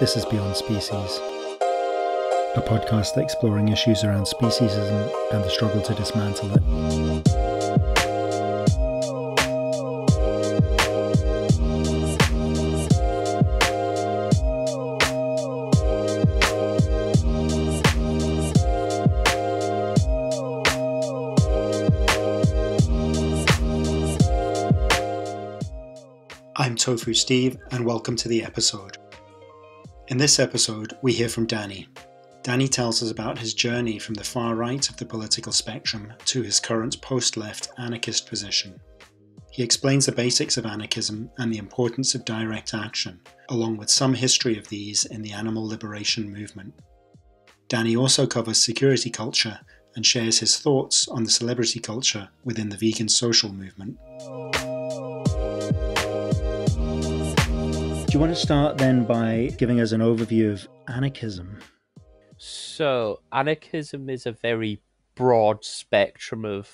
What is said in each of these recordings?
This is Beyond Species, a podcast exploring issues around speciesism and the struggle to dismantle it. I'm Tofu Steve, and welcome to the episode. In this episode, we hear from Danny. Danny tells us about his journey from the far right of the political spectrum to his current post-left anarchist position. He explains the basics of anarchism and the importance of direct action, along with some history of these in the animal liberation movement. Danny also covers security culture and shares his thoughts on the celebrity culture within the vegan social movement. Do you want to start then by giving us an overview of anarchism? So, anarchism is a very broad spectrum of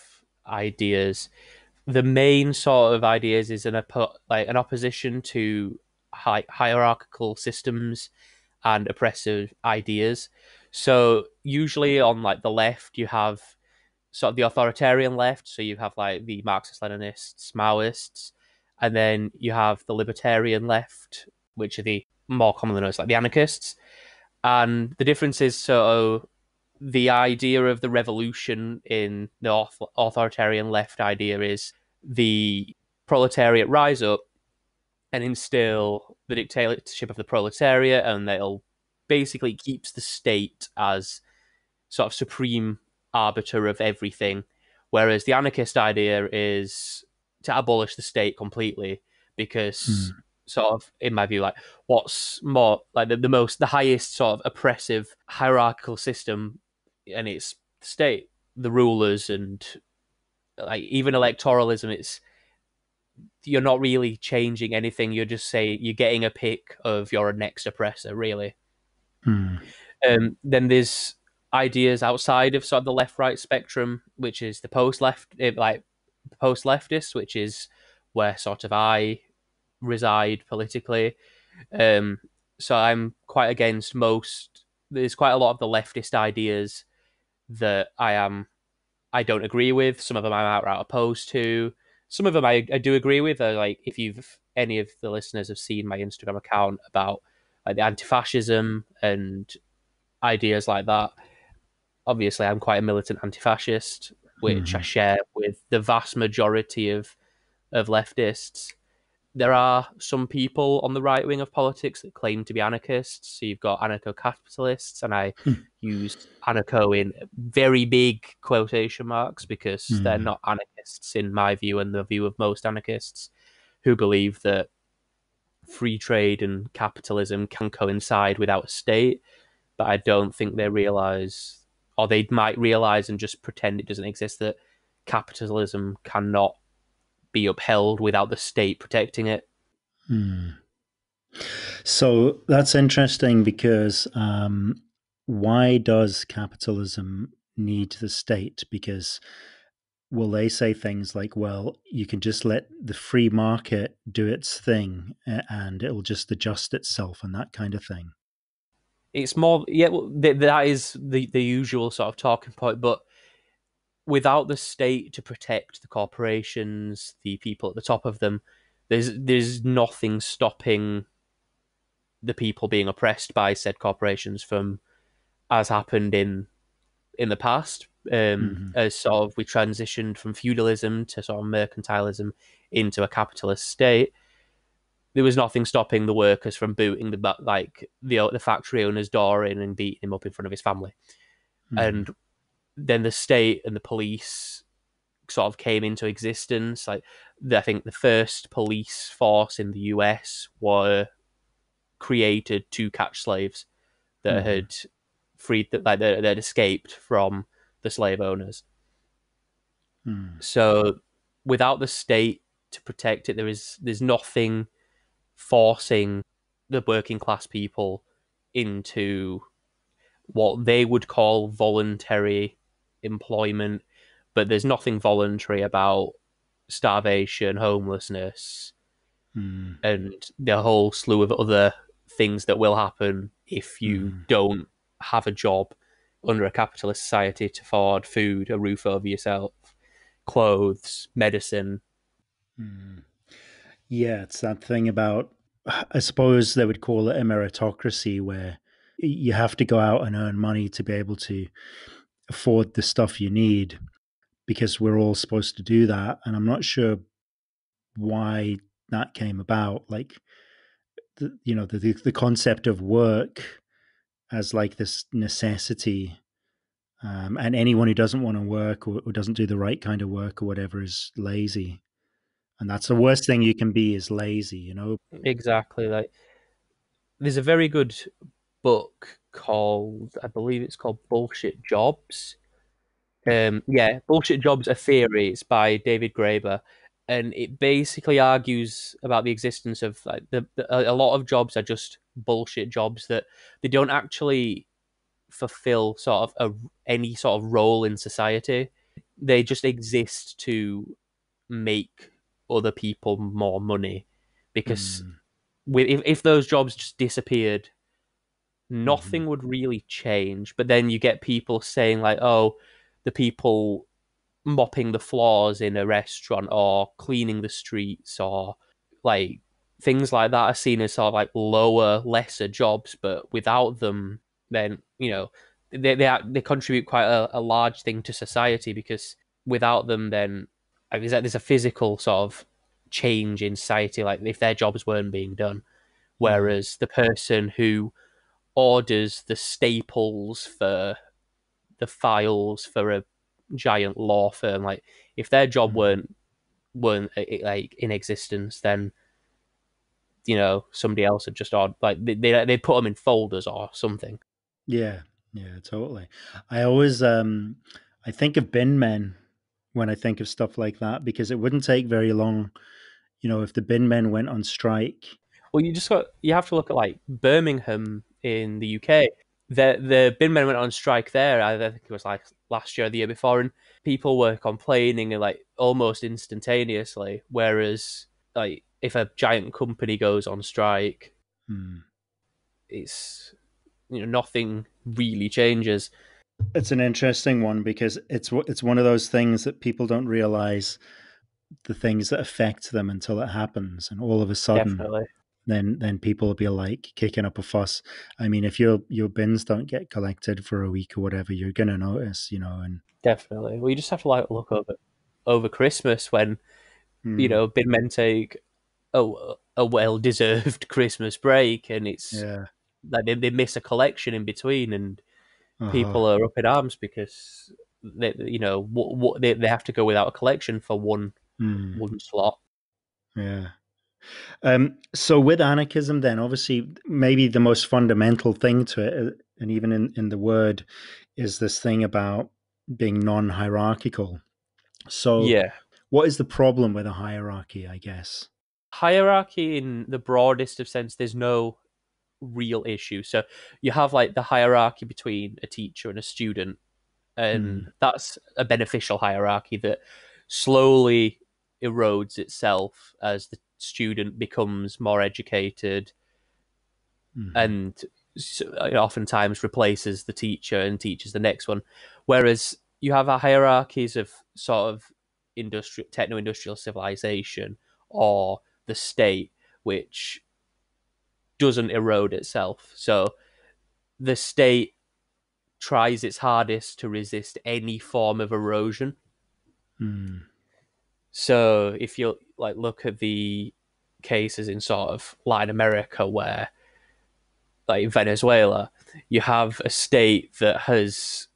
ideas. The main sort of ideas is an opposition to hierarchical systems and oppressive ideas. So, usually on the left, you have sort of the authoritarian left. So you have the Marxist-Leninists, Maoists, and then you have the libertarian left, which are the more commonly known as the anarchists. And the difference is, so the idea of the revolution in the authoritarian left idea is the proletariat rise up and instill the dictatorship of the proletariat, and they'll basically keeps the state as sort of supreme arbiter of everything. Whereas the anarchist idea is to abolish the state completely, because sort of, in my view, what's more the highest sort of oppressive hierarchical system, and it's the state, the rulers, and even electoralism. You're not really changing anything. You're just you're getting a pick of your next oppressor, really. Then there's ideas outside of sort of the left-right spectrum, which is the post-leftist, which is where sort of I reside politically. So I'm quite against there's quite a lot of the leftist ideas that I don't agree with. Some of them I'm outright opposed to. Some of them I do agree with. If any of the listeners have seen my Instagram account about the anti-fascism and ideas like that. Obviously, I'm quite a militant anti-fascist, which I share with the vast majority of leftists. There are some people on the right wing of politics that claim to be anarchists. So you've got anarcho-capitalists, and I use anarcho in very big quotation marks because they're not anarchists in my view and the view of most anarchists, who believe that free trade and capitalism can coincide without a state. But I don't think they realise, or they might realise and just pretend it doesn't exist, that capitalism cannot be upheld without the state protecting it. So that's interesting because why does capitalism need the state? Because will they say things like, well, you can just let the free market do its thing and it'll just adjust itself and that kind of thing? It's more, that is the usual sort of talking point, but without the state to protect the corporations, the people at the top of them, there's nothing stopping the people being oppressed by said corporations from, as happened in the past, as sort of we transitioned from feudalism to sort of mercantilism into a capitalist state. There was nothing stopping the workers from booting the factory owner's door in and beating him up in front of his family. And then the state and the police sort of came into existence. I think the first police force in the US were created to catch slaves that had freed, that had escaped from the slave owners. So without the state to protect it, there's nothing forcing the working class people into what they would call voluntary employment, but there's nothing voluntary about starvation, homelessness, and the whole slew of other things that will happen if you Mm, don't have a job under a capitalist society to afford food, a roof over yourself, clothes, medicine. mm. Yeah, it's that thing about, I suppose they would call it a meritocracy, where you have to go out and earn money to be able to afford the stuff you need, because we're all supposed to do that. And I'm not sure why that came about. Like, the concept of work as like this necessity. And anyone who doesn't want to work, or doesn't do the right kind of work or whatever, is lazy. And that's the worst thing you can be, is lazy. Exactly. Like there's a very good book called, I believe it's called Bullshit Jobs. Yeah, Bullshit Jobs, a Theory. It's by David Graeber, and it basically argues about the existence of like a lot of jobs are just bullshit jobs that they don't actually fulfill sort of any sort of role in society. They just exist to make other people more money because Mm, if those jobs just disappeared, mhm, nothing would really change. But then you get people saying like, "Oh, the people mopping the floors in a restaurant or cleaning the streets or like things like that are seen as sort of like lower, lesser jobs, but without them, then they contribute quite a large thing to society because without them, then there's a physical sort of change in society. Like if their jobs weren't being done, mm, whereas the person who orders the staples for the files for a giant law firm. Like if their job mhm. weren't like in existence, then somebody else had just odd like they put them in folders or something. Yeah, yeah, totally. I always, I think of bin men when I think of stuff like that, because it wouldn't take very long, if the bin men went on strike. Well, you have to look at like Birmingham in the UK. The bin men went on strike there. I think it was like last year or the year before, and people were complaining like almost instantaneously. Whereas like if a giant company goes on strike, Hmm. it's nothing really changes. It's an interesting one, because it's one of those things that people don't realize the things that affect them until it happens, and all of a sudden, Definitely, then people will be like kicking up a fuss. I mean, if your bins don't get collected for a week or whatever, you're gonna notice. And definitely. Well, you just have to like look over Christmas when mm, bin men take a well deserved Christmas break, and it's yeah, like they miss a collection in between, and uh-huh. people are up in arms because what they have to go without a collection for Mm, one slot. yeah. So with anarchism, then obviously maybe the most fundamental thing to it, and even in the word, is this thing about being non-hierarchical. So Yeah, what is the problem with a hierarchy, I guess? hierarchy in the broadest of sense. There's no real issue. So you have like the hierarchy between a teacher and a student, Mm, and that's a beneficial hierarchy that slowly erodes itself as the student becomes more educated mhm, and oftentimes replaces the teacher and teaches the next one. Whereas you have a hierarchies of sort of industrial, techno-industrial civilization or the state, which doesn't erode itself. So the state tries its hardest to resist any form of erosion. mm, So if you like look at the cases in sort of Latin America where like Venezuela, you have a state that has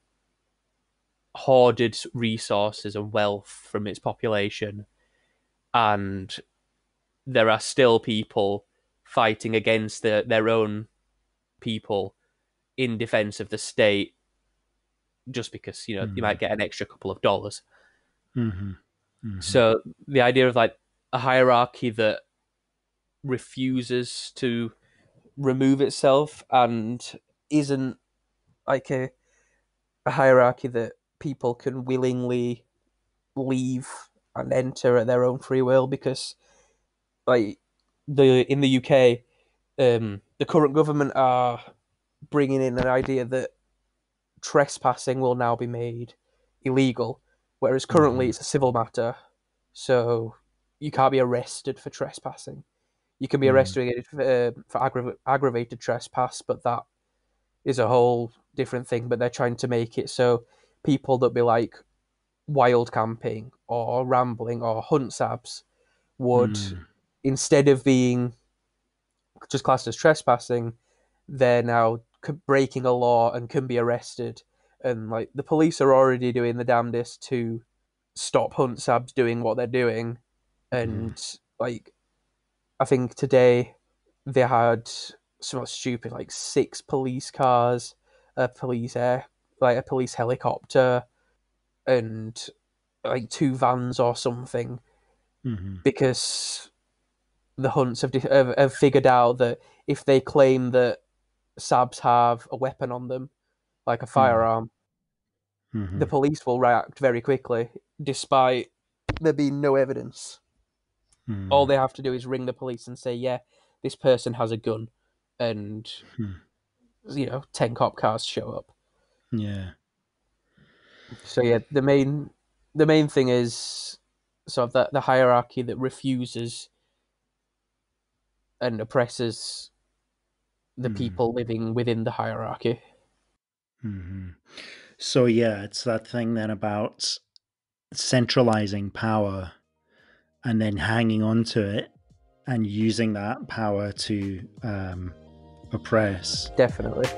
hoarded resources and wealth from its population, and there are still people fighting against their own people in defense of the state just because you mm, might get an extra couple of dollars. mhm, mhm, So the idea of like a hierarchy that refuses to remove itself and isn't like a hierarchy that people can willingly leave and enter at their own free will because like the in the UK the current government are bringing in an idea that trespassing will now be made illegal, whereas currently Mm-hmm. it's a civil matter. So you can't be arrested for trespassing. You can be Mm-hmm. arrested for aggravated trespass, but that is a whole different thing. But they're trying to make it so people that be like wild camping or rambling or hunt sabs would, instead of being just classed as trespassing, they're now breaking a law and can be arrested. And like the police are already doing the damnedest to stop hunt sabs doing what they're doing. Mm-hmm. And like I think today they had something stupid like 6 police cars, a police air, like a police helicopter, and like 2 vans or something, Mm-hmm. because the hunts have figured out that if they claim that Sabs have a weapon on them, like a firearm, Mm-hmm. the police will react very quickly, despite there being no evidence. All Mm-hmm. they have to do is ring the police and say, "Yeah, this person has a gun," and 10 cop cars show up. Yeah. So yeah, the main thing is sort of the hierarchy that refuses and oppresses the Mm-hmm. people living within the hierarchy. Mm-hmm. So yeah, it's that thing then about centralizing power and then hanging on to it and using that power to oppress. Definitely.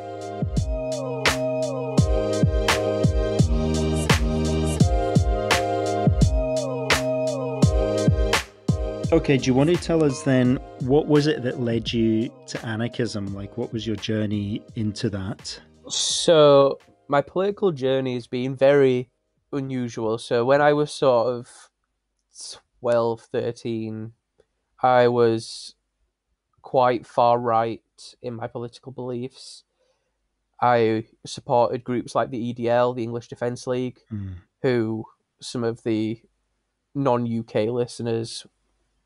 Okay, do you want to tell us then what was it that led you to anarchism? Like, what was your journey into that? So my political journey has been very unusual. So when I was sort of 12, 13, I was quite far right in my political beliefs. I supported groups like the EDL, the English Defence League, Mm, who some of the non UK listeners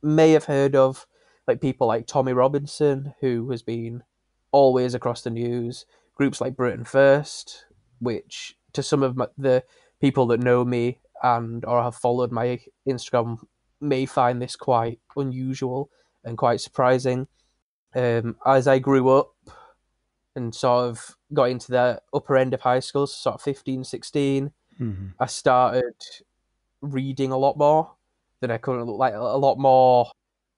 may have heard of, like people like Tommy Robinson, who has been always across the news, groups like Britain First, which to some of the people that know me and or have followed my Instagram may find this quite unusual and quite surprising. As I grew up and sort of got into the upper end of high school, so sort of 15, 16, mm, I started reading a lot more than I currently look, like a lot more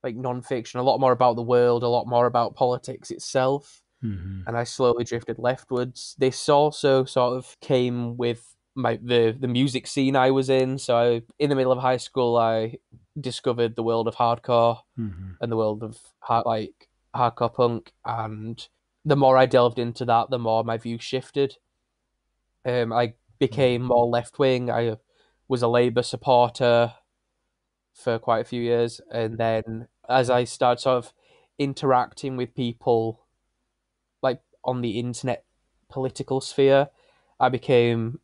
like non-fiction, a lot more about the world, a lot more about politics itself, mm, and I slowly drifted leftwards. This also sort of came with the music scene I was in. So in the middle of high school, I discovered the world of hardcore mm, and the world of hardcore punk, and the more I delved into that, the more my views shifted. I mm, became more left wing. I was a Labour supporter for quite a few years, and then as I started sort of interacting with people like on the internet political sphere, I became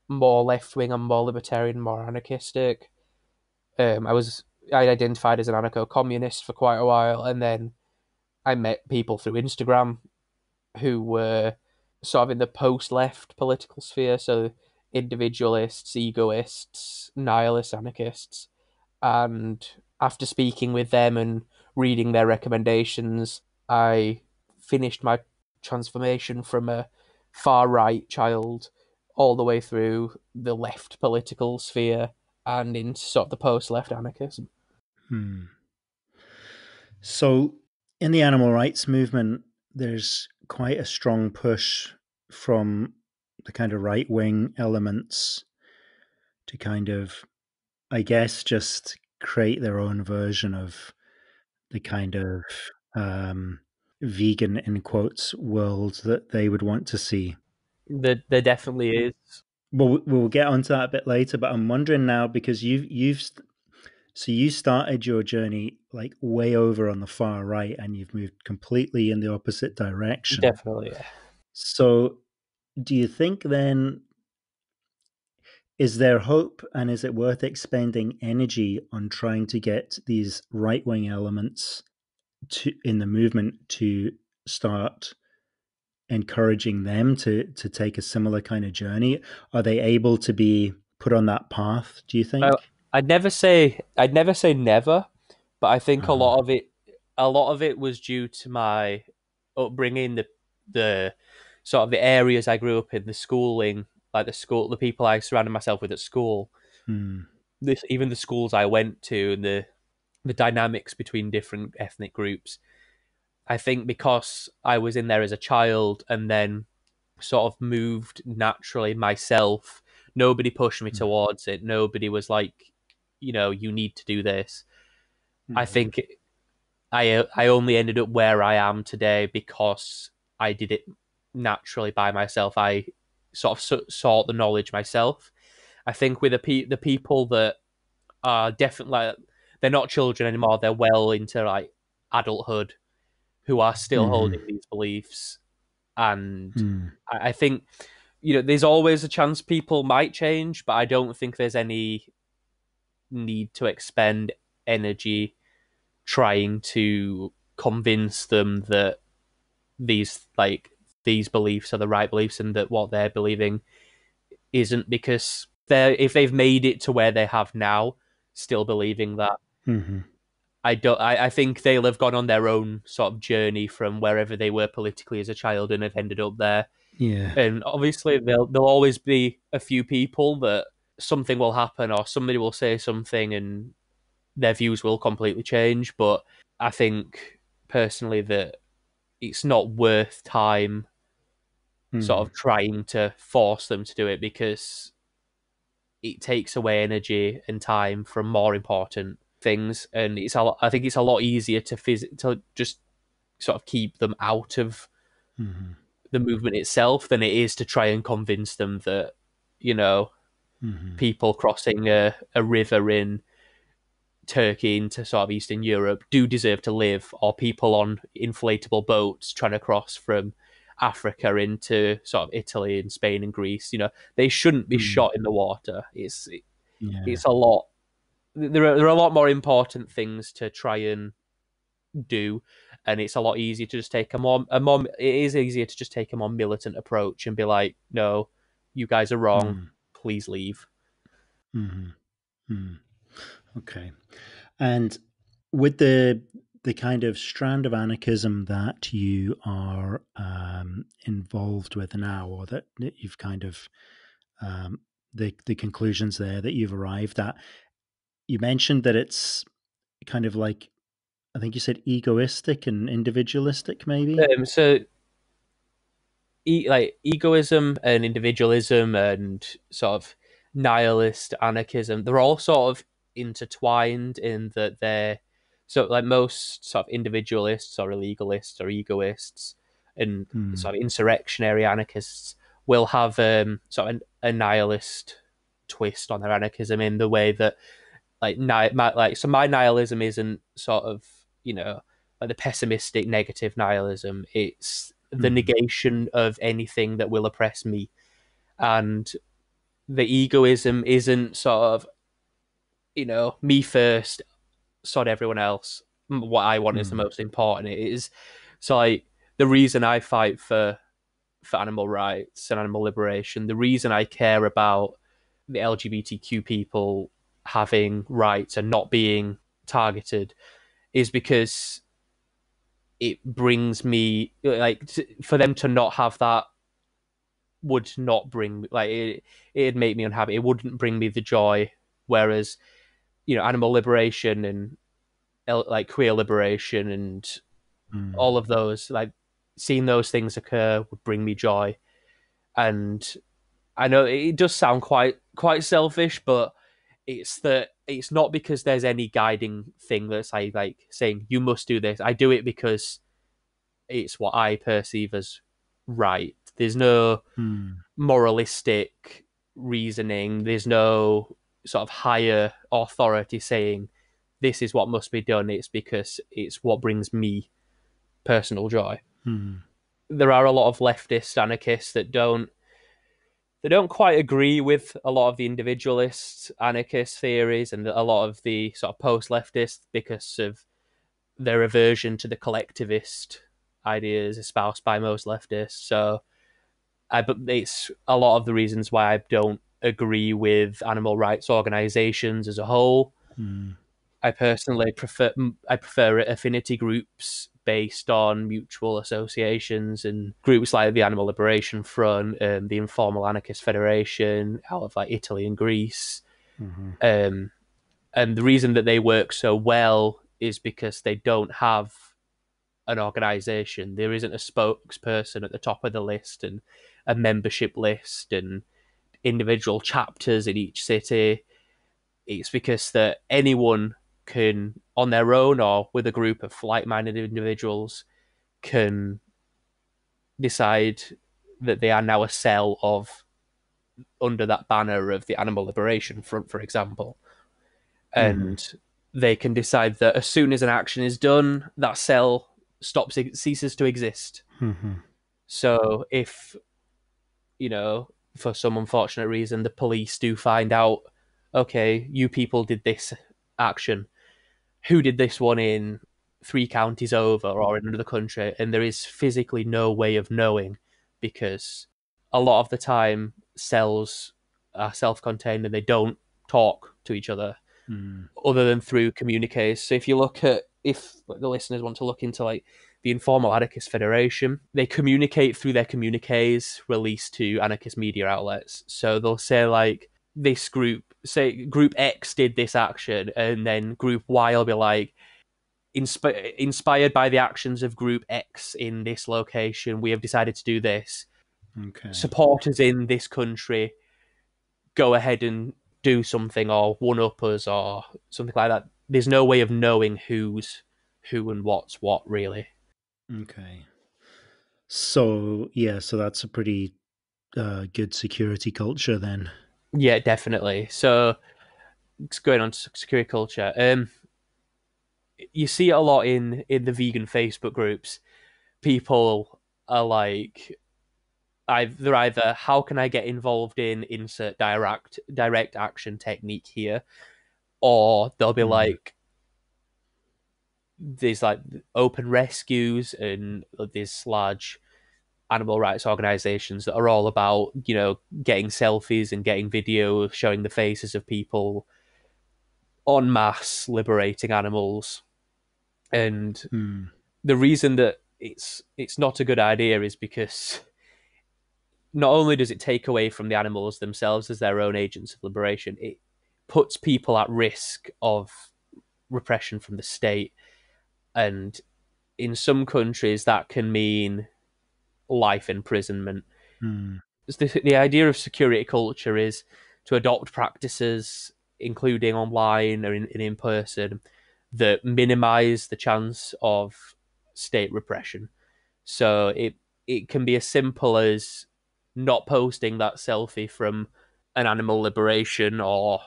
more left wing and more libertarian, more anarchistic. Um, I was I identified as an anarcho communist for quite a while, and then I met people through Instagram who were sort of in the post left political sphere, so individualists, egoists, nihilist anarchists. And after speaking with them and reading their recommendations, I finished my transformation from a far right child all the way through the left political sphere and into sort of the post left anarchism. mm. So, in the animal rights movement, there's quite a strong push from the kind of right wing elements to kind of, I guess, just create their own version of the kind of um, vegan, in quotes, world that they would want to see. There definitely is. Well, we'll get onto that a bit later, but I'm wondering now because so you started your journey like way over on the far right, and you've moved completely in the opposite direction. Definitely, yeah. So, do you think then is there hope, and is it worth expending energy on trying to get these right wing elements to in the movement to start encouraging them to take a similar kind of journey? Are they able to be put on that path, do you Uh, think? I'd never say never, but I think a Uh-huh. lot of it was due to my upbringing, the sort of the areas I grew up in, the schooling, like the people I surrounded myself with at school, Hmm. even the schools I went to, and the dynamics between different ethnic groups. I think because I was in there as a child and then sort of moved naturally myself, nobody pushed me towards it. Nobody was like, you need to do this. I Hmm. think I only ended up where I am today because I did it naturally by myself. I sort of sought the knowledge myself. I think with the people that are definitely like, they're not children anymore. They're well into like adulthood, who are still Hmm. holding these beliefs. And Hmm. I think, there's always a chance people might change, but I don't think there's any need to expend energy trying to convince them that these like these beliefs are the right beliefs and that what they're believing isn't, because if they've made it to where they have now still believing that, Hmm. I think they'll have gone on their own sort of journey from wherever they were politically as a child and have ended up there. Yeah. And obviously there'll always be a few people that something will happen or somebody will say something and their views will completely change. But I think personally that it's not worth time sort Hmm. of trying to force them to do it, because it takes away energy and time from more important things, and I think it's a lot easier to just sort of keep them out of Hmm. the movement itself than it is to try and convince them that, you know Hmm. people crossing a river in Turkey into sort of Eastern Europe do deserve to live, or people on inflatable boats trying to cross from Africa into sort of Italy and Spain and Greece. They shouldn't be Hmm. shot in the water. Yeah. It's a lot. There are a lot more important things to try and do, and it's a lot easier to just take a more. It is easier to just take a more militant approach and be like, no, you guys are wrong. Hmm. Please leave. Hmm. Hmm. Okay. And with the kind of strand of anarchism that you are involved with now, or that you've kind of um, the conclusions there that you've arrived at, you mentioned that it's kind of like, I think you said egoistic and individualistic, maybe. So like egoism and individualism and sort of nihilist anarchism, they're all sort of intertwined in that they're, so like most sort of individualists or illegalists or egoists and Hmm. sort of insurrectionary anarchists will have sort of a nihilist twist on their anarchism, in the way that so my nihilism isn't sort of, like the pessimistic negative nihilism. It's the Hmm. negation of anything that will oppress me. And the egoism isn't sort of, me first, sod everyone else. What I want is the Hmm. most important. It is, so like, the reason I fight for animal rights and animal liberation, the reason I care about the LGBTQ people having rights and not being targeted, is because it brings me, like, for them to not have that would not bring, like, it'd make me unhappy. It wouldn't bring me the joy. Whereas, animal liberation and like queer liberation and Hmm. all of those, like, seeing those things occur would bring me joy. And I know it does sound quite selfish, but it's not because there's any guiding thing that's like saying you must do this. I do it because it's what I perceive as right. There's no Hmm. moralistic reasoning. There's no sort of higher authority saying this is what must be done. It's because it's what brings me personal joy. Hmm. There are a lot of leftist anarchists that don't quite agree with a lot of the individualist anarchist theories and a lot of the sort of post leftist, because of their aversion to the collectivist ideas espoused by most leftists. So it's a lot of the reasons why I don't agree with animal rights organizations as a whole. Mm. I personally prefer affinity groups based on mutual associations, and groups like the Animal Liberation Front and the Informal Anarchist Federation out of like Italy and Greece. Mm-hmm. And the reason that they work so well is because they don't have an organization. There isn't a spokesperson at the top of the list and a membership list and individual chapters in each city. It's because that anyone can, on their own or with a group of like-minded individuals, can decide that they are now a cell of under that banner of the Animal Liberation Front, for example, Mm-hmm. and they can decide that as soon as an action is done, that cell ceases to exist. Mm-hmm. So if, for some unfortunate reason, the police do find out, okay, you people did this action, who did this one in 3 counties over or in another country, and there is physically no way of knowing, because a lot of the time cells are self-contained and they don't talk to each other Mm. other than through communiques. So if you look at, if the listeners want to look into like the Informal Anarchist Federation, they communicate through their communiques released to anarchist media outlets. So they'll say like, this group, say group X did this action, and then group Y will be like, inspired by the actions of group X in this location, we have decided to do this. Okay. Supporters in this country, go ahead and do something or one up us or something like that. There's no way of knowing who's who and what's what, really. Okay. So yeah, so that's a pretty good security culture then. Yeah, definitely. So going on to security culture, you see it a lot in the vegan Facebook groups. People are like, they're either, how can I get involved in insert direct action technique here, or they'll be Mm. like, there's like open rescues and these large animal rights organizations that are all about, getting selfies and getting video showing the faces of people en masse liberating animals. And Mm. the reason that it's not a good idea is because not only does it take away from the animals themselves as their own agents of liberation, it puts people at risk of repression from the state. And in some countries, that can mean life imprisonment. Mm. The idea of security culture is to adopt practices, including online or in person, that minimize the chance of state repression. So it can be as simple as not posting that selfie from an animal liberation or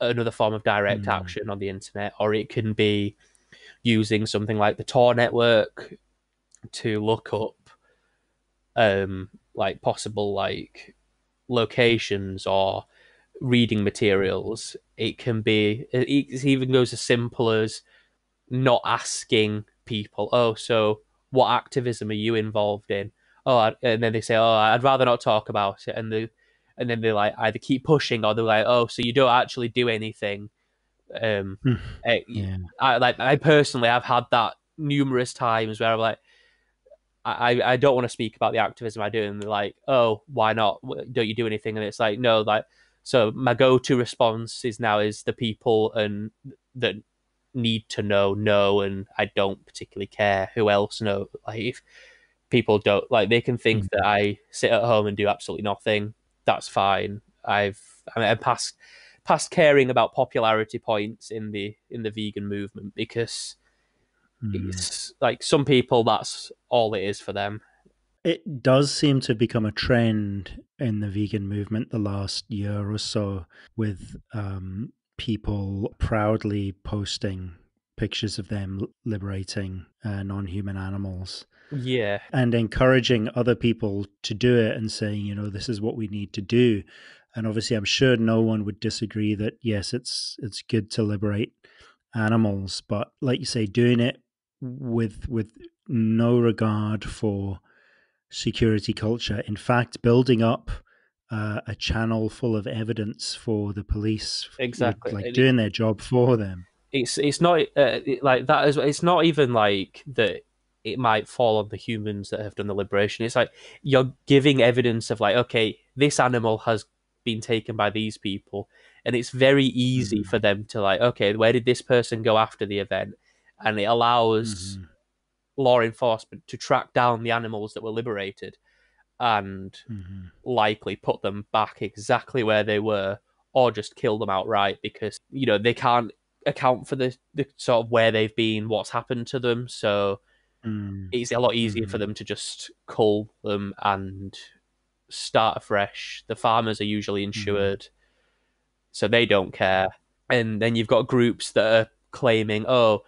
another form of direct Mm. action on the internet, or it can be using something like the Tor network to look up like possible like locations or reading materials. It can be, it even goes as simple as not asking people, oh, so what activism are you involved in? And then they say, oh, I'd rather not talk about it. And then they like either keep pushing or they're like, oh, so you don't actually do anything. Um, Mm. eh, Yeah. I personally have had that numerous times where I'm like, I don't want to speak about the activism I do, and they're like, oh, why not? Don't you do anything? And it's like, no, like, so my go-to response is the people and that need to know, and I don't particularly care who else know. Like, if people don't like, they can think Mm. that I sit at home and do absolutely nothing. That's fine. I'm past caring about popularity points in the vegan movement, because Mm. it's like some people, that's all it is for them. It does seem to become a trend in the vegan movement the last year or so, with people proudly posting pictures of them liberating non-human animals Yeah, and encouraging other people to do it and saying, this is what we need to do. And obviously, I'm sure no one would disagree that yes, it's good to liberate animals, but like you say, doing it with no regard for security culture. In fact, building up a channel full of evidence for the police, would Exactly. like doing their job for them. It's not like that as it's not even like that it might fall on the humans that have done the liberation. It's like you're giving evidence of like, okay, this animal has been taken by these people, and it's very easy Mm, for them to like, okay, where did this person go after the event? And it allows mm-hmm, law enforcement to track down the animals that were liberated and mm-hmm, likely put them back exactly where they were, or just kill them outright because they can't account for the sort of where they've been, what's happened to them. So mm, it's a lot easier for mm-hmm, them to just cull them and start afresh. The farmers are usually mm, insured, so they don't care. And then you've got groups that are claiming, oh,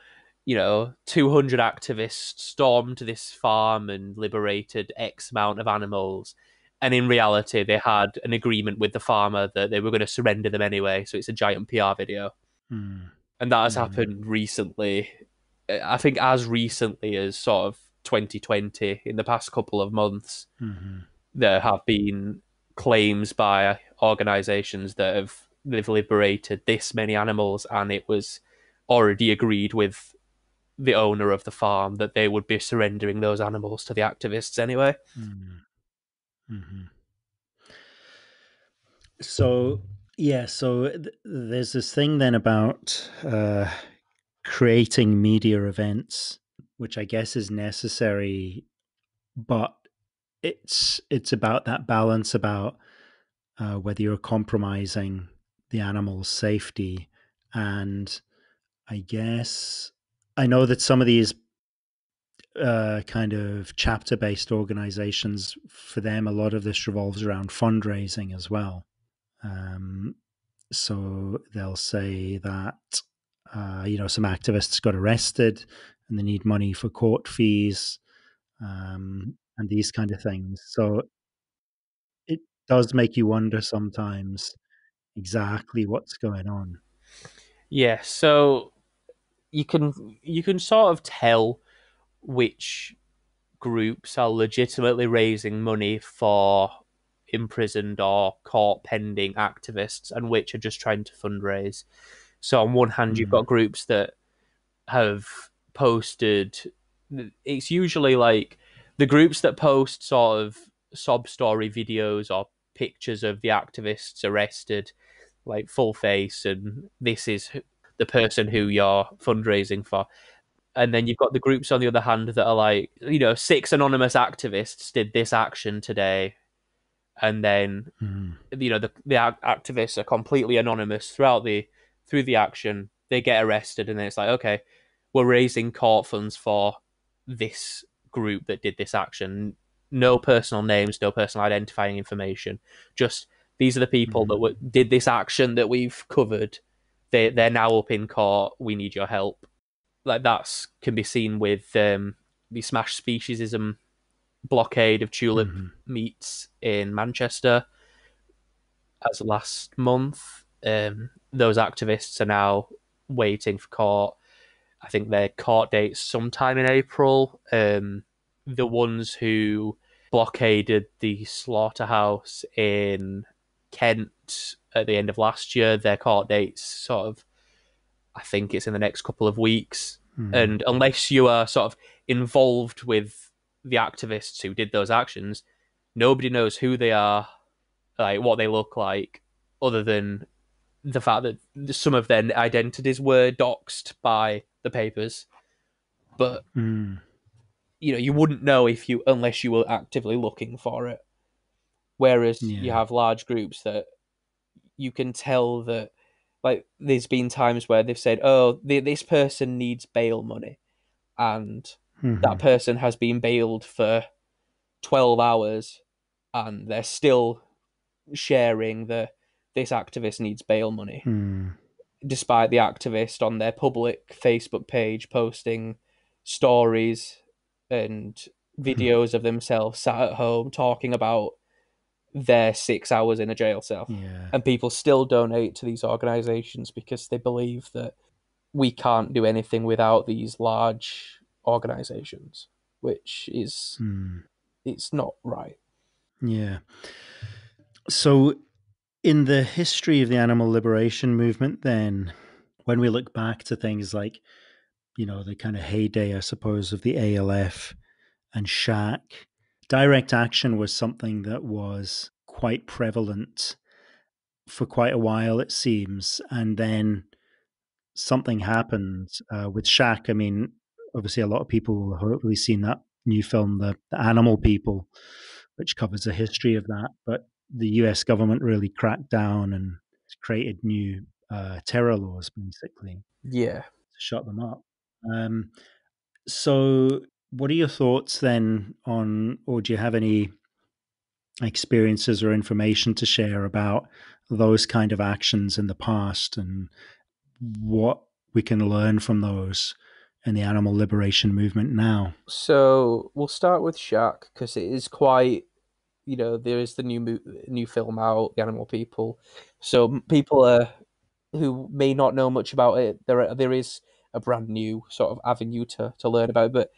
200 activists stormed this farm and liberated X amount of animals. And in reality, they had an agreement with the farmer that they were going to surrender them anyway. So it's a giant PR video. mm, And that has mm-hmm, happened recently. I think as recently as sort of 2020, in the past couple of months, mm-hmm, there have been claims by organizations that they've liberated this many animals, and it was already agreed with the owner of the farm that they would be surrendering those animals to the activists anyway. mm-hmm. So yeah, so there's this thing then about creating media events, which I guess is necessary, but it's about that balance about whether you're compromising the animal's safety. And I guess I know that some of these kind of chapter based organizations, for them, a lot of this revolves around fundraising as well. Um, so they'll say that, some activists got arrested and they need money for court fees, and these kind of things. So it does make you wonder sometimes exactly what's going on. Yeah, so you can sort of tell which groups are legitimately raising money for imprisoned or court pending activists and which are just trying to fundraise. So on one hand, you've Mm, got groups that have posted. It's usually like the groups that post sort of sob story videos or pictures of the activists arrested, like full face, and this is the person who you're fundraising for. And then you've got the groups on the other hand that are like, six anonymous activists did this action today, and then mm, the activists are completely anonymous through the action. They get arrested, and then it's like, okay, we're raising court funds for this group that did this action. No personal names, no personal identifying information. Just these are the people mm, that did this action that we've covered. They're now up in court. We need your help. Like that's can be seen with the Smash Speciesism blockade of tulip mm, meats in Manchester as last month. Those activists are now waiting for court. I think their court date's sometime in April. The ones who blockaded the slaughterhouse in Kent at the end of last year, their court date's sort of, I think it's in the next couple of weeks. mm, And unless you are sort of involved with the activists who did those actions, nobody knows who they are, like what they look like, other than the fact that some of their identities were doxed by the papers. But mm. you wouldn't know if you unless you were actively looking for it. Whereas you Yeah. have large groups that you can tell that, like, there's been times where they've said, "Oh, this person needs bail money," and that Mm, person has been bailed for 12 hours, and they're still sharing this activist needs bail money, mm, despite the activist on their public Facebook page posting stories and mm. videos of themselves sat at home talking about their 6 hours in a jail cell. Yeah. And people still donate to these organizations because they believe that we can't do anything without these large organizations. which is Hmm. it's not right. Yeah. So, in the history of the animal liberation movement, then, when we look back to things like, the kind of heyday, I suppose, of the ALF and Shack, direct action was something that was quite prevalent for quite a while, it seems. And then something happened with Shack. I mean, obviously, a lot of people will have hopefully seen that new film, the Animal People, which covers the history of that. But the US government really cracked down and created new terror laws, basically, to Yeah. shut them up. Um, so, what are your thoughts then on, or do you have any experiences or information to share about those kind of actions in the past and what we can learn from those in the animal liberation movement now? So we'll start with Shaq because it is quite, there is the new film out, The Animal People. So people who may not know much about it, there is a brand new sort of avenue to learn about it. But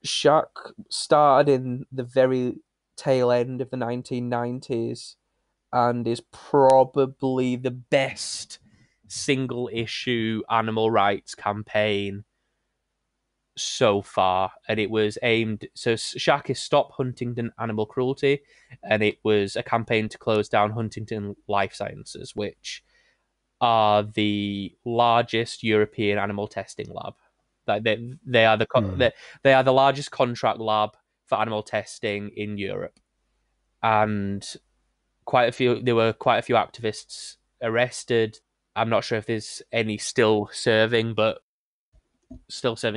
Shaq started in the very tail end of the 1990s and is probably the best single issue animal rights campaign so far. And it was aimed, so Shaq is Stop Huntington Animal Cruelty, and it was a campaign to close down Huntington Life Sciences, which are the largest European animal testing lab. Like they are Hmm. they are the largest contract lab for animal testing in Europe, and there were quite a few activists arrested. I'm not sure if there's any still serving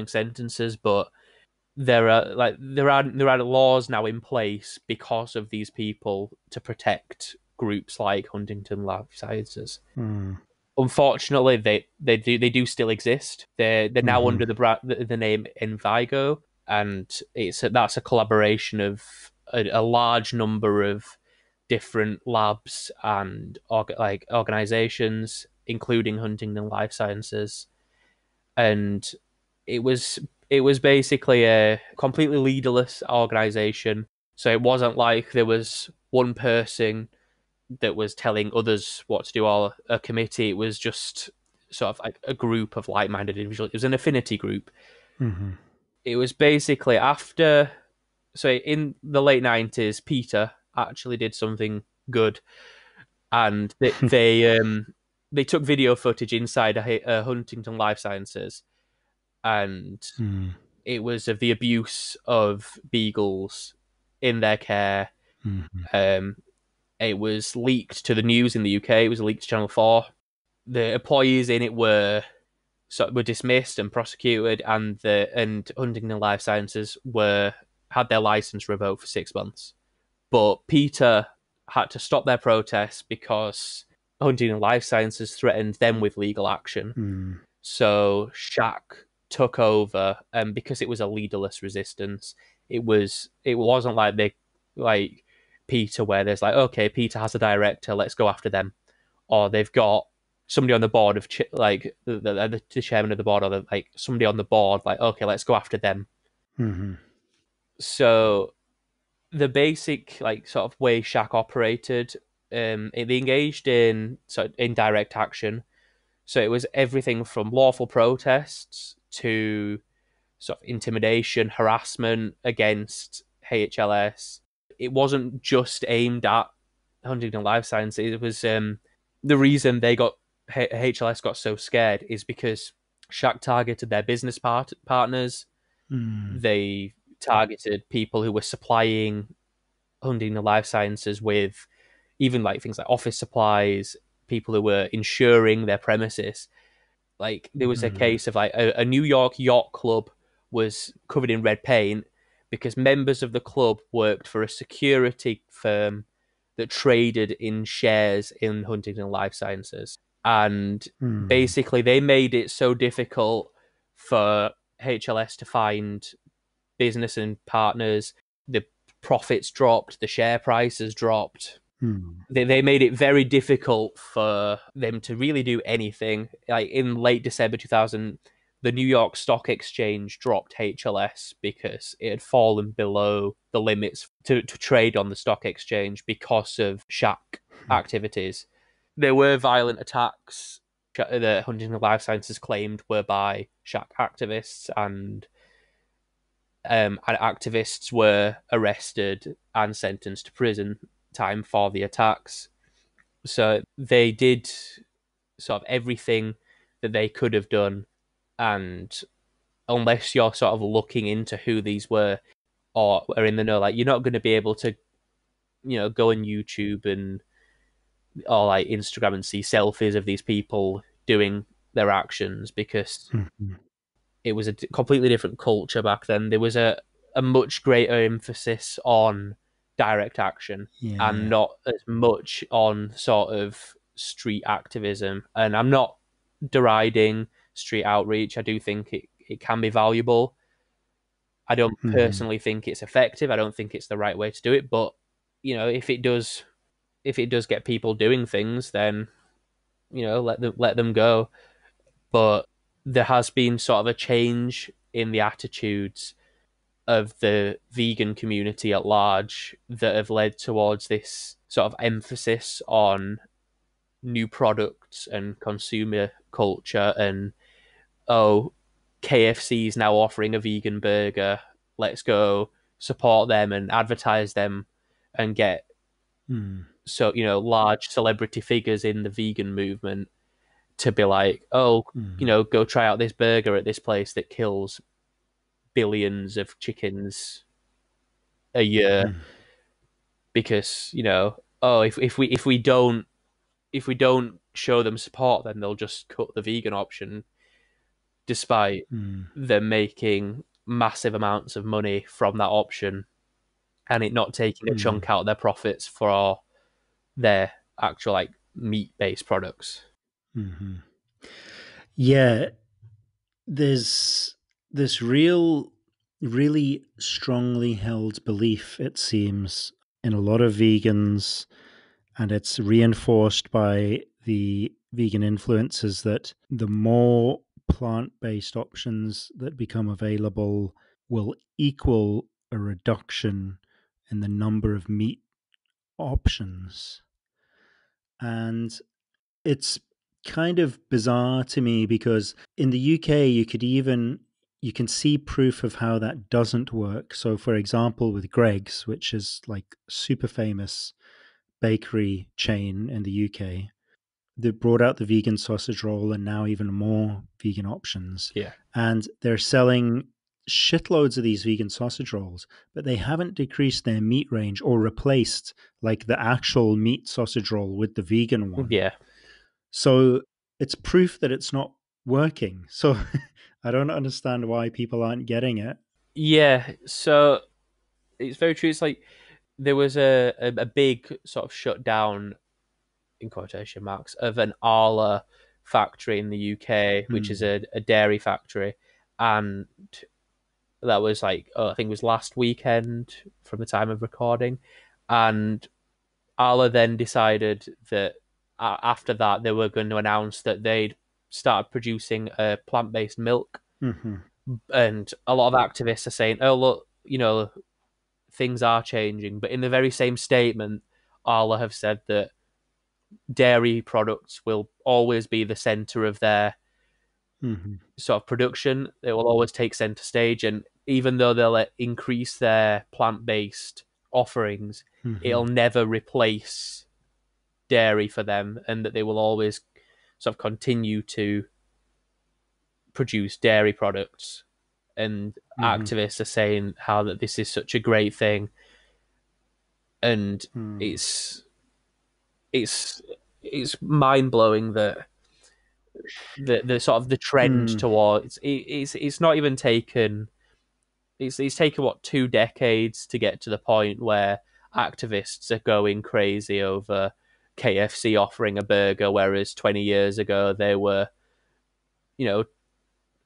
sentences, but there are laws now in place because of these people to protect groups like Huntington Life Sciences. Hmm. Unfortunately, they do still exist. They're now Hmm. under the name Envigo, and that's a collaboration of a large number of different labs and organizations, including Huntington Life Sciences. And it was it was basically a completely leaderless organization. So it wasn't like there was one person that was telling others what to do, or a committee. It was just sort of like a group of like-minded individuals. It was an affinity group. Hmm. It was basically after, so in the late 90s, Peter actually did something good, and they took video footage inside a Huntington Life Sciences, and Hmm. it was of the abuse of beagles in their care. Hmm. Um, it was leaked to the news in the UK. It was leaked to Channel 4. The employees in it were dismissed and prosecuted, and Huntington Life Sciences were had their license revoked for 6 months. But Peter had to stop their protests because Huntington Life Sciences threatened them with legal action. Hmm. So Shaq took over, and because it was a leaderless resistance, it wasn't like Peter, where there's like, okay, Peter has a director, let's go after them, or they've got somebody on the board of like the chairman of the board, or like somebody on the board, like, okay, let's go after them. Hmm. So the basic like sort of way Shaq operated, they engaged in sort of indirect action. So it was everything from lawful protests to sort of intimidation, harassment against HLS. It wasn't just aimed at Huntington Life Sciences. It was the reason HLS got so scared is because Shaq targeted their business partners. Hmm. They targeted people who were supplying Huntington Life Sciences with even like things like office supplies, people who were insuring their premises. Like there was a Hmm. case of like a New York yacht club was covered in red paint because members of the club worked for a security firm that traded in shares in Huntington Life Sciences. And Hmm. basically they made it so difficult for HLS to find business and partners. The profits dropped, the share prices dropped. Hmm. They made it very difficult for them to really do anything. Like in late December 2000, the New York Stock Exchange dropped HLS because it had fallen below the limits to trade on the stock exchange because of shack activities. There were violent attacks that Huntington Life Sciences claimed were by shack activists, and activists were arrested and sentenced to prison time for the attacks. So they did sort of everything that they could have done, and unless you're sort of looking into who these were or are in the know, like you're not going to be able to, go on YouTube and or like Instagram and see selfies of these people doing their actions because Mm-hmm. it was a completely different culture back then. There was a much greater emphasis on direct action and Yeah. not as much on sort of street activism. And I'm not deriding street outreach. I do think it can be valuable. I don't Mm-hmm. personally think it's effective. I don't think it's the right way to do it. But if it does get people doing things, then let them go. But there has been sort of a change in the attitudes of the vegan community at large that have led towards this sort of emphasis on new products and consumer culture and oh, KFC is now offering a vegan burger. Let's go support them and advertise them and get large celebrity figures in the vegan movement to be like, oh, Mm-hmm. go try out this burger at this place that kills billions of chickens a year because oh, if we don't show them support, then they'll just cut the vegan option, despite Mm-hmm. them making massive amounts of money from that option and it not taking a chunk out of their profits for their actual like meat based products. Mm-hmm. Yeah, there's this really strongly held belief, it seems, in a lot of vegans, and it's reinforced by the vegan influencers that the more plant based options that become available will equal a reduction in the number of meat options. And it's kind of bizarre to me because in the UK you can see proof of how that doesn't work. So for example with Greggs, which is like super famous bakery chain in the UK, they brought out the vegan sausage roll and now even more vegan options. Yeah. And they're selling shitloads of these vegan sausage rolls, but they haven't decreased their meat range or replaced like the actual meat sausage roll with the vegan one. Yeah. So it's proof that it's not working. So I don't understand why people aren't getting it. Yeah. So it's very true. It's like there was a big sort of shutdown in quotation marks of an Arla factory in the UK, which is Hmm. a dairy factory, and that was like I think it was last weekend from the time of recording, and Arla then decided that after that they were going to announce that they'd started producing a plant-based milk, Hmm. and a lot of activists are saying, "Oh look, things are changing," but in the very same statement, Arla have said that dairy products will always be the center of their Hmm. sort of production. They will always take center stage, and even though they'll increase their plant-based offerings, Hmm. it'll never replace dairy for them, and that they will always sort of continue to produce dairy products. And Hmm. activists are saying how that this is such a great thing, and Hmm. it's it's mind blowing that the sort of the trend Hmm. towards it's not even taken it's taken what 2 decades to get to the point where activists are going crazy over KFC offering a burger, whereas 20 years ago they were you know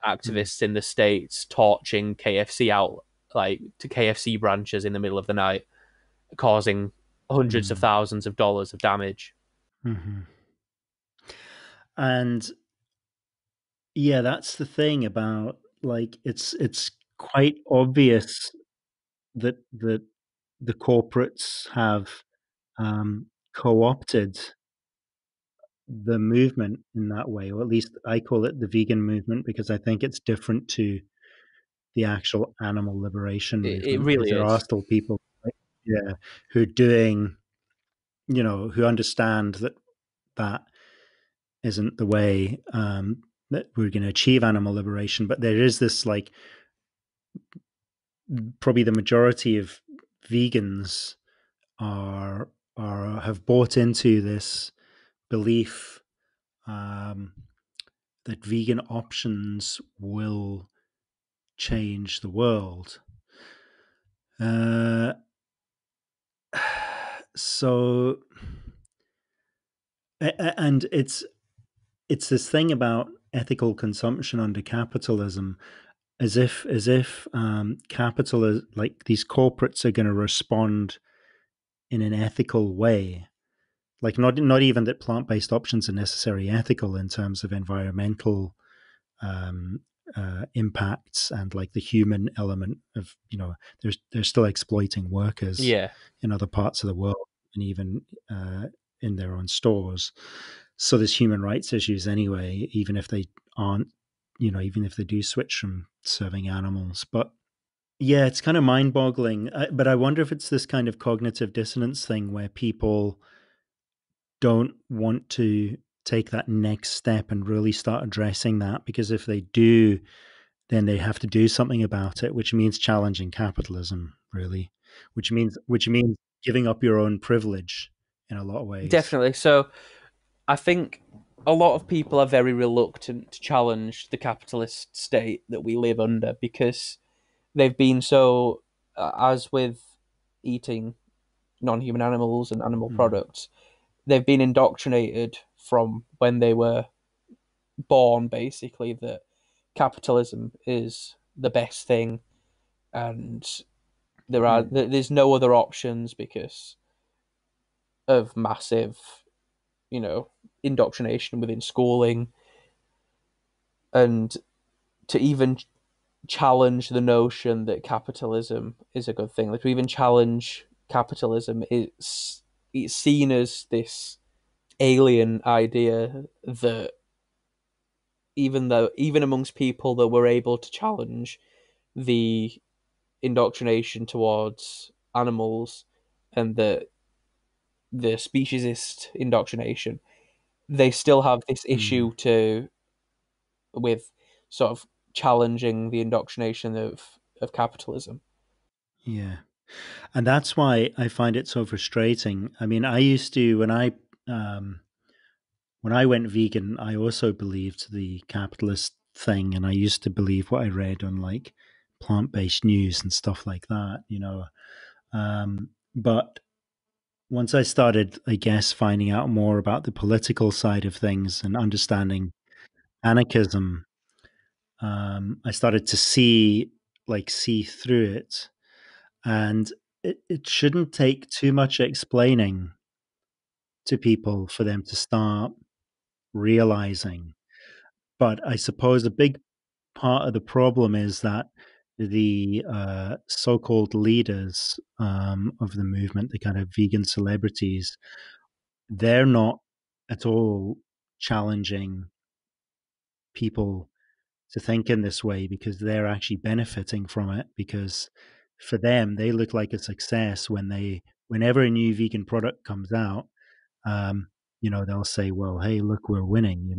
Hmm. activists in the states torching KFC out like to KFC branches in the middle of the night, causing hundreds of Hmm. thousands of dollars of damage. Hmm. And Yeah, that's the thing about, like, it's quite obvious that the corporates have, co-opted the movement in that way, or at least I call it the vegan movement because I think it's different to the actual animal liberation It movement, because really there are is. still people, like, yeah, who are doing, who understand that that isn't the way, that we're going to achieve animal liberation. But there is this, like, probably the majority of vegans are have bought into this belief, um, that vegan options will change the world. Uh, so, and it's this thing about ethical consumption under capitalism, as if capital is like these corporates are going to respond in an ethical way, like not even that plant-based options are necessarily ethical in terms of environmental, um, impacts, and like the human element of, they're still exploiting workers Yeah, in other parts of the world, and even, in their own stores. So there's human rights issues anyway, even if they aren't, even if they do switch from serving animals. But yeah, it's kind of mind-boggling. But I wonder if it's this kind of cognitive dissonance thing where people don't want to take that next step and really start addressing that, because if they do, then they have to do something about it, which means challenging capitalism, really, which means giving up your own privilege in a lot of ways. definitely. So I think a lot of people are very reluctant to challenge the capitalist state that we live under because they've been so, as with eating non-human animals and animal Mm, products, they've been indoctrinated from when they were born, basically, that capitalism is the best thing, and mm, there's no other options because of massive, you know, indoctrination within schooling, and to even challenge the notion that capitalism is a good thing, like to even challenge capitalism, it's seen as this alien idea that even amongst people that were able to challenge the indoctrination towards animals and the speciesist indoctrination, they still have this mm, issue to with sort of challenging the indoctrination of capitalism. yeah, and that's why I find it so frustrating. I mean, I used to, um, when I went vegan, I also believed the capitalist thing, and I used to believe what I read on, like, plant-based news and stuff like that. But once I started, I guess, finding out more about the political side of things and understanding anarchism, I started to see through it, and it shouldn't take too much explaining to people for them to start realizing. But I suppose a big part of the problem is that the, so-called leaders, of the movement, the kind of vegan celebrities, they're not at all challenging people to think in this way, because they're actually benefiting from it, because for them they look like a success whenever a new vegan product comes out. um, they'll say, well, hey, look, we're winning.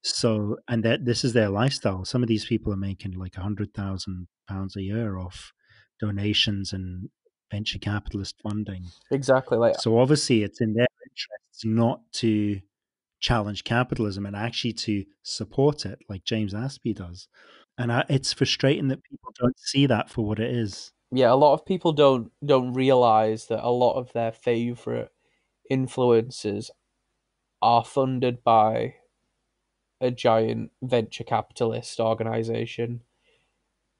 So, and that this is their lifestyle. Some of these people are making like £100,000 a year off donations and venture capitalist funding. Exactly. Like, So obviously it's in their interests not to challenge capitalism, and actually to support it, like James Aspie does. And it's frustrating that people don't see that for what it is. yeah, a lot of people don't realize that a lot of their favorite influencers are funded by a giant venture capitalist organization,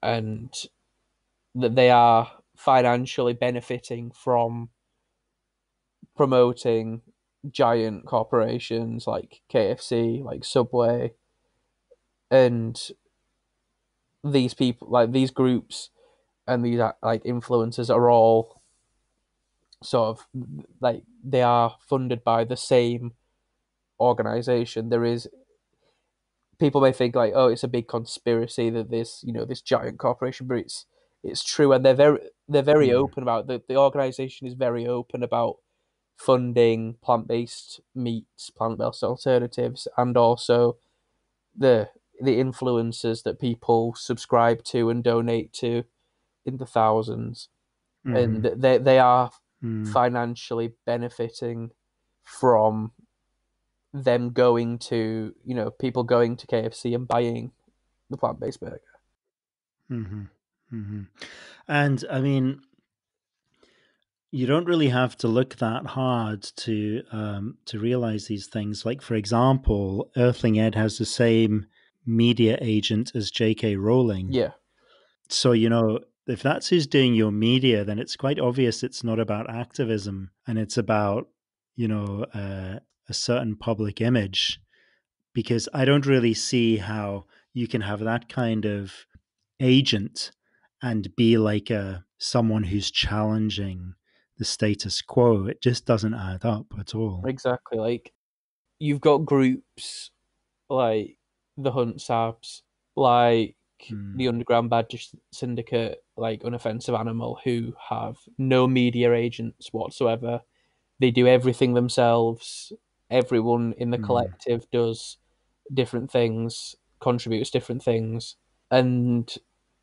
and that they are financially benefiting from promoting giant corporations like KFC, like Subway, and these people, like these groups and these like influencers, are all sort of like they are funded by the same organization. There is people may think like, oh, it's a big conspiracy that this giant corporation, but it's true, and they're very Mm. open about the organization is very open about funding plant-based meats, plant-based alternatives, and also the the influencers that people subscribe to and donate to in the thousands, and Mm-hmm. they are Mm. financially benefiting from them going to people going to KFC and buying the plant-based burger. Mm-hmm. Mm-hmm. And I mean, you don't really have to look that hard to realize these things. Like, for example, Earthling Ed has the same media agent as J.K. Rowling. Yeah, So, if that's who's doing your media, then it's quite obvious it's not about activism and it's about, a certain public image. Because I don't really see how you can have that kind of agent and be like someone who's challenging the status quo. It just doesn't add up at all. exactly. Like you've got groups like the Hunt Sabs, like the Mm, Underground Badger Syndicate, like Unoffensive Animal, who have no media agents whatsoever. They do everything themselves. Everyone in the mm, collective does different things, contributes different things, and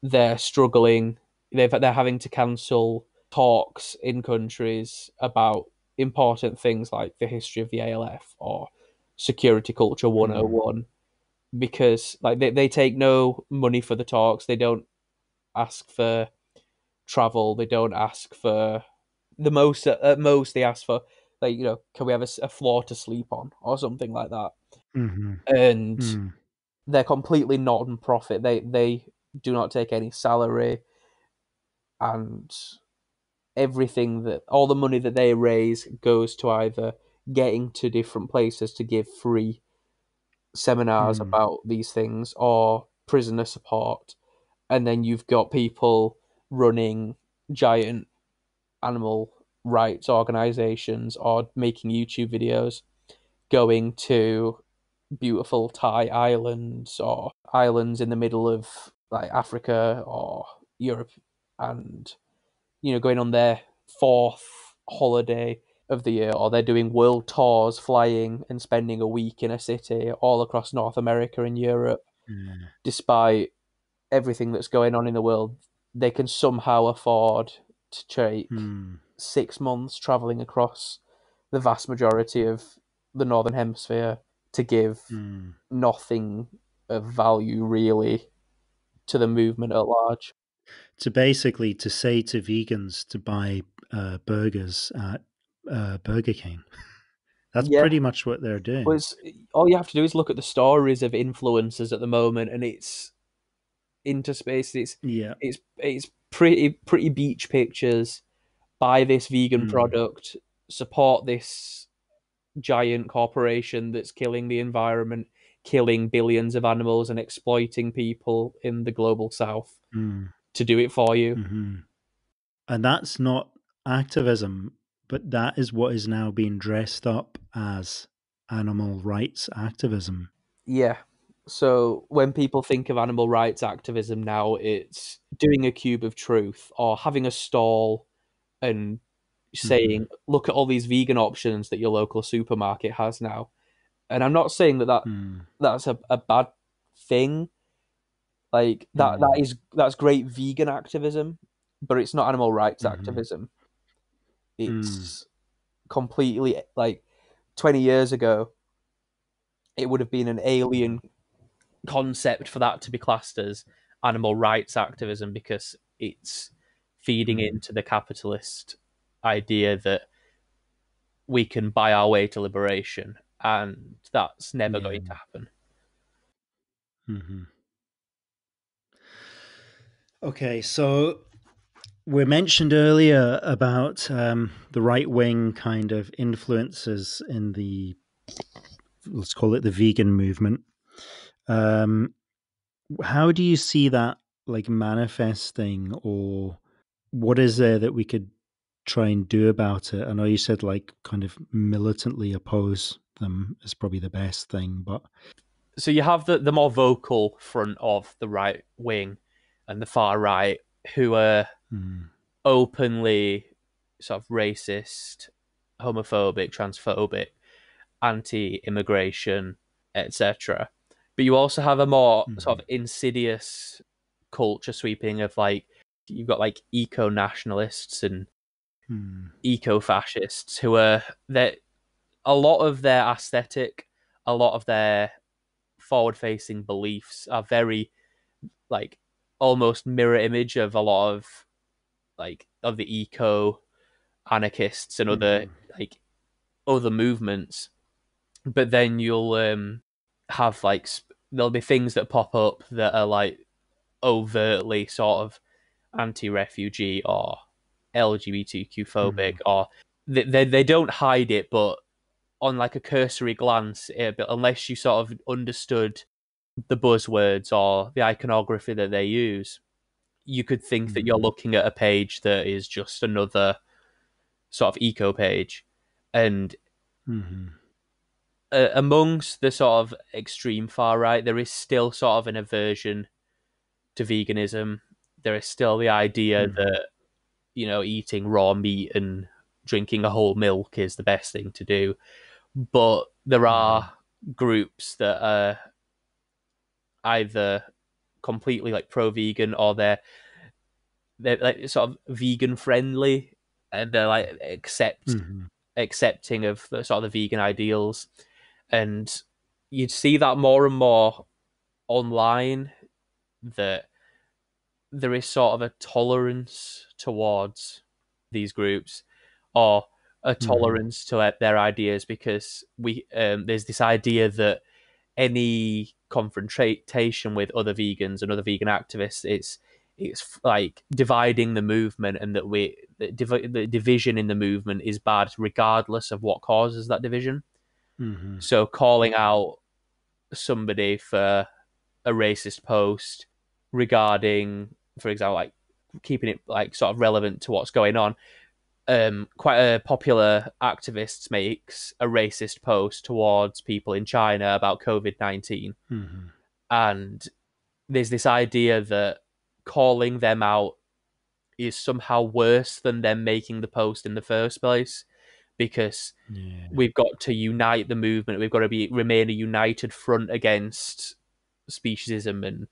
they're struggling. They're having to cancel talks in countries about important things like the history of the ALF or security culture mm, 101 because like they take no money for the talks. They don't ask for travel. They don't ask for the most. At most, they ask for like can we have a floor to sleep on or something like that. mhm, And mm, they're completely non-profit. They do not take any salary, and everything that all the money that they raise goes to either getting to different places to give free seminars mm, about these things or prisoner support. And then you've got people running giant animal rights organizations or making YouTube videos going to beautiful Thai islands or islands in the middle of like Africa or Europe, and going on their fourth holiday of the year, or they're doing world tours, flying and spending a week in a city all across North America and Europe. yeah, Despite everything that's going on in the world, they can somehow afford to take mm, 6 months traveling across the vast majority of the Northern Hemisphere to give mm. nothing of value really to the movement at large. To say to vegans to buy burgers at Burger King. That's Yeah, pretty much what they're well, doing. all you have to do is look at the stories of influencers at the moment, and it's interspace. Yeah. It's pretty beach pictures. Buy this vegan Mm, product. Support this giant corporation that's killing the environment, killing billions of animals, and exploiting people in the global south mm, to do it for you. hmm. And that's not activism, but that is what is now being dressed up as animal rights activism. Yeah. So when people think of animal rights activism now, it's doing a cube of truth or having a stall and Hmm. saying, look at all these vegan options that your local supermarket has now. And I'm not saying Mm, that's a bad thing. Like mm, that's great vegan activism, but it's not animal rights hmm, activism. mm, It's completely like 20 years ago, it would have been an alien concept for that to be classed as animal rights activism because it's feeding mm, into the capitalist idea that we can buy our way to liberation, and that's never yeah. going to happen. Hmm. Okay, so we mentioned earlier about the right wing kind of influences in the, let's call it the vegan movement. Um, How do you see that like manifesting, or what is there that we could try and do about it? I know you said like kind of militantly oppose them is probably the best thing, but So you have the more vocal front of the right wing and the far right, who are openly sort of racist, homophobic, transphobic, anti-immigration, etc. But you also have a more sort of insidious culture sweeping of like you've got like eco-nationalists and eco-fascists who are that a lot of their aesthetic, a lot of their forward-facing beliefs are very like almost mirror image of a lot of like of the eco anarchists and other like other movements. But then you'll have like there'll be things that pop up that are like overtly sort of anti-refugee or LGBTQ phobic, or they don't hide it, but on like a cursory glance, but unless you sort of understood the buzzwords or the iconography that they use, you could think that you're looking at a page that is just another sort of eco page. And amongst the sort of extreme far right, there is still sort of an aversion to veganism. There is still the idea that, you know, eating raw meat and drinking a whole milk is the best thing to do. But there are groups that are either completely like pro-vegan, or they're like sort of vegan friendly, and they're like accepting of the sort of the vegan ideals. And you'd see that more and more online, that there is sort of a tolerance towards these groups, or a tolerance to their ideas, because we there's this idea that any confrontation with other vegans and other vegan activists, it's like dividing the movement, and that the division in the movement is bad regardless of what causes that division. So calling out somebody for a racist post regarding, for example, like keeping it like sort of relevant to what's going on. Quite a popular activist makes a racist post towards people in China about COVID-19, and there's this idea that calling them out is somehow worse than them making the post in the first place, because we've got to unite the movement. We've got to remain a united front against speciesism and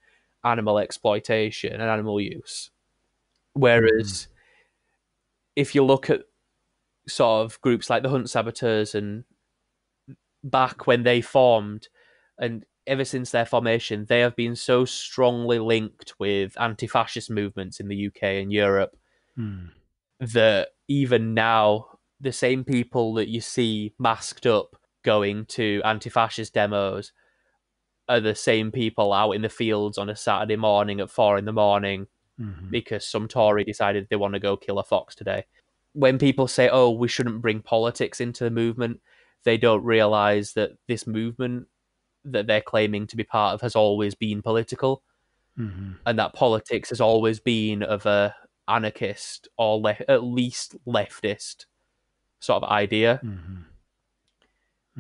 animal exploitation and animal use. Whereas if you look at sort of groups like the Hunt Saboteurs, and back when they formed, and ever since their formation, they have been so strongly linked with anti-fascist movements in the UK and Europe that even now, the same people that you see masked up going to anti-fascist demos are the same people out in the fields on a Saturday morning at 4 a.m. because some Tory decided they want to go kill a fox today. When people say, oh, we shouldn't bring politics into the movement, they don't realise that this movement that they're claiming to be part of has always been political, and that politics has always been of a anarchist or at least leftist sort of idea.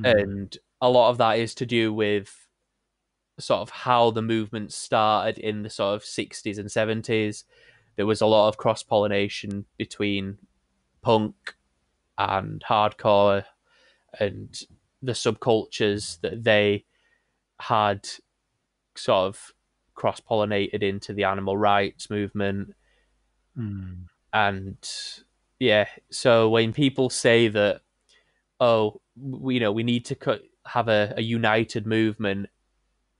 And a lot of that is to do with sort of how the movement started in the sort of 60s and 70s. There was a lot of cross-pollination between punk and hardcore and the subcultures that they had sort of cross-pollinated into the animal rights movement. And yeah, so when people say that, oh, we need to have a united movement,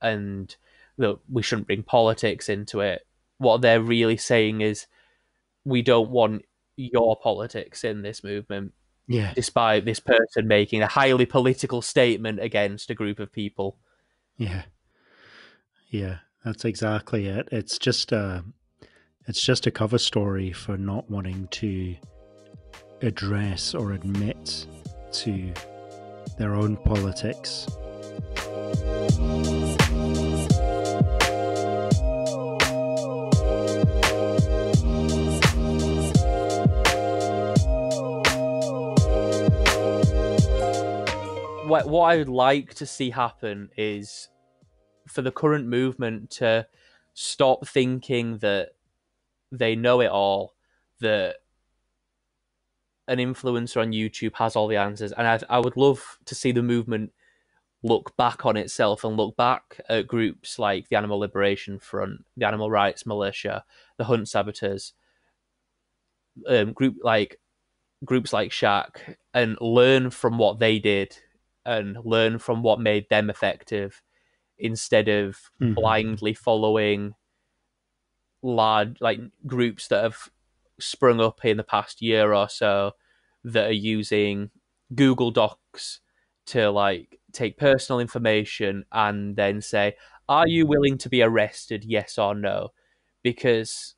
and that we shouldn't bring politics into it, what they're really saying is, we don't want your politics in this movement. Despite this person making a highly political statement against a group of people. Yeah, that's exactly it. It's just a cover story for not wanting to address or admit to their own politics. what I would like to see happen is for the current movement to stop thinking that they know it all, that an influencer on YouTube has all the answers. And I would love to see the movement look back on itself and look back at groups like the Animal Liberation Front, the Animal Rights Militia, the Hunt Saboteurs, groups like Shack, and learn from what they did and learn from what made them effective instead of blindly following large groups that have sprung up in the past year or so that are using Google Docs to take personal information and then say, "Are you willing to be arrested? Yes or no?" Because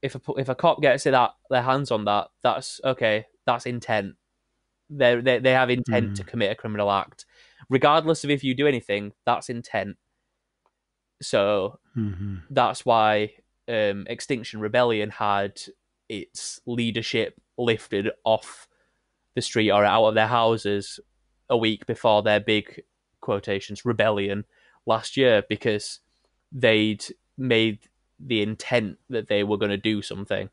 if a cop gets their hands on that, that's okay. That's intent. They have intent to commit a criminal act, regardless of if you do anything. That's intent. So that's why Extinction Rebellion had its leadership lifted off the street or out of their houses a week before their big quotations rebellion last year, because they'd made the intent that they were going to do something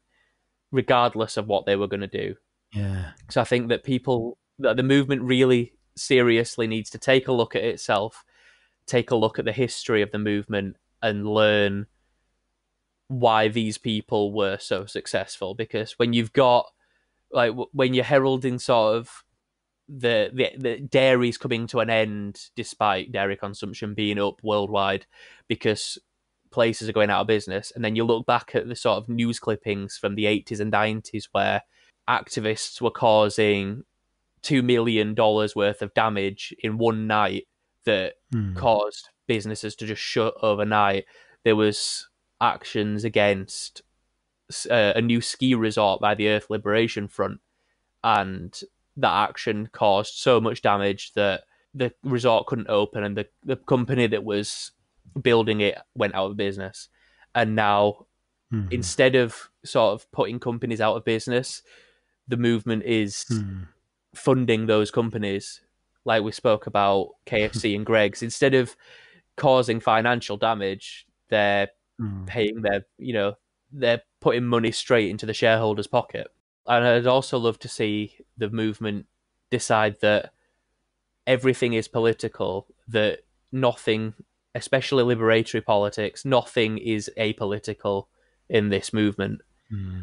regardless of what they were going to do. Yeah. So I think that the movement really seriously needs to take a look at itself, take a look at the history of the movement, and learn why these people were so successful. Because when you've got when you're heralding sort of the dairy's coming to an end despite dairy consumption being up worldwide because places are going out of business, and then you look back at the sort of news clippings from the 80s and 90s where activists were causing $2 million worth of damage in one night that caused businesses to just shut overnight. There was actions against a new ski resort by the Earth Liberation Front, and that action caused so much damage that the resort couldn't open, and the company that was building it went out of business. And now, instead of sort of putting companies out of business, the movement is funding those companies, like we spoke about KFC and Greg's. Instead of causing financial damage, they're paying they're putting money straight into the shareholders' pocket. And I'd also love to see the movement decide that everything is political, that nothing, especially liberatory politics, nothing is apolitical in this movement.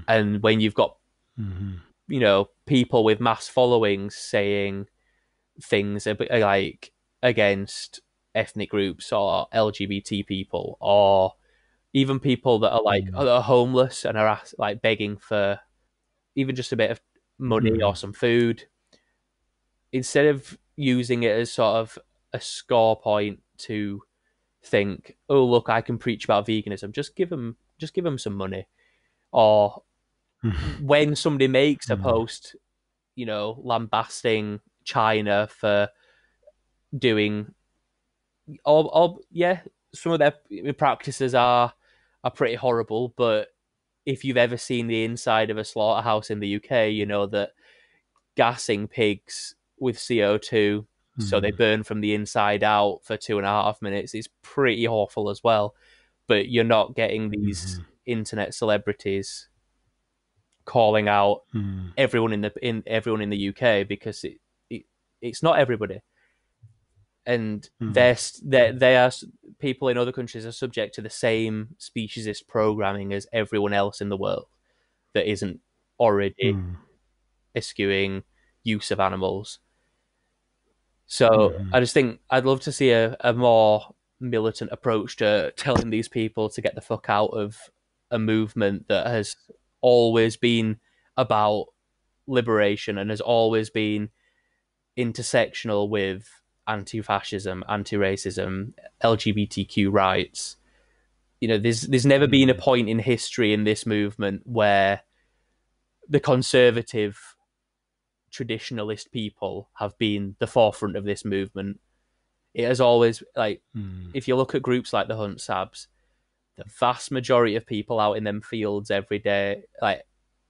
And when you've got people with mass followings saying things like against ethnic groups or LGBT people, or even people that are homeless and are begging for even just a bit of money or some food, instead of using it as sort of a score point to think, "Oh, look, I can preach about veganism," just give them some money. Or when somebody makes a post, lambasting China for doing some of their practices are pretty horrible, but if you've ever seen the inside of a slaughterhouse in the UK, you know that gassing pigs with CO2 so they burn from the inside out for 2.5 minutes is pretty awful as well. But you're not getting these internet celebrities calling out everyone in the UK, because it's not everybody, and they are people in other countries are subject to the same speciesist programming as everyone else in the world that isn't already eschewing use of animals. So I just think I'd love to see a more militant approach to telling these people to get the fuck out of a movement that has always been about liberation and has always been intersectional with anti-fascism, anti-racism, LGBTQ rights. There's never been a point in history in this movement where the conservative traditionalist people have been the forefront of this movement. It has always, if you look at groups like the Hunt Sabs, the vast majority of people out in them fields every day,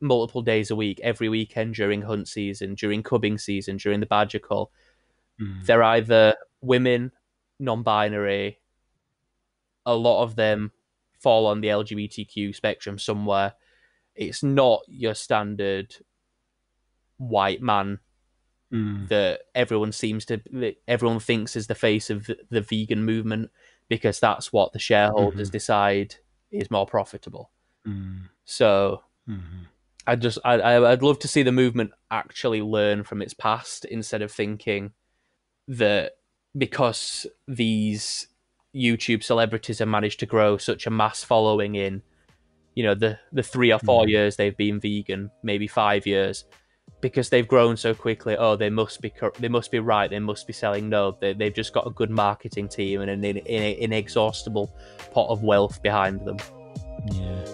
multiple days a week, every weekend during hunt season, during cubbing season, during the badger call, They're either women, non-binary. A lot of them fall on the LGBTQ spectrum somewhere. It's not your standard white man that everyone thinks is the face of the vegan movement, because that's what the shareholders decide is more profitable. So I'd love to see the movement actually learn from its past, instead of thinking that because these YouTube celebrities have managed to grow such a mass following in, the 3 or 4 years they've been vegan, maybe 5 years, because they've grown so quickly. Oh, they must be right. They must be selling. No, they've just got a good marketing team and an inexhaustible pot of wealth behind them. Yeah.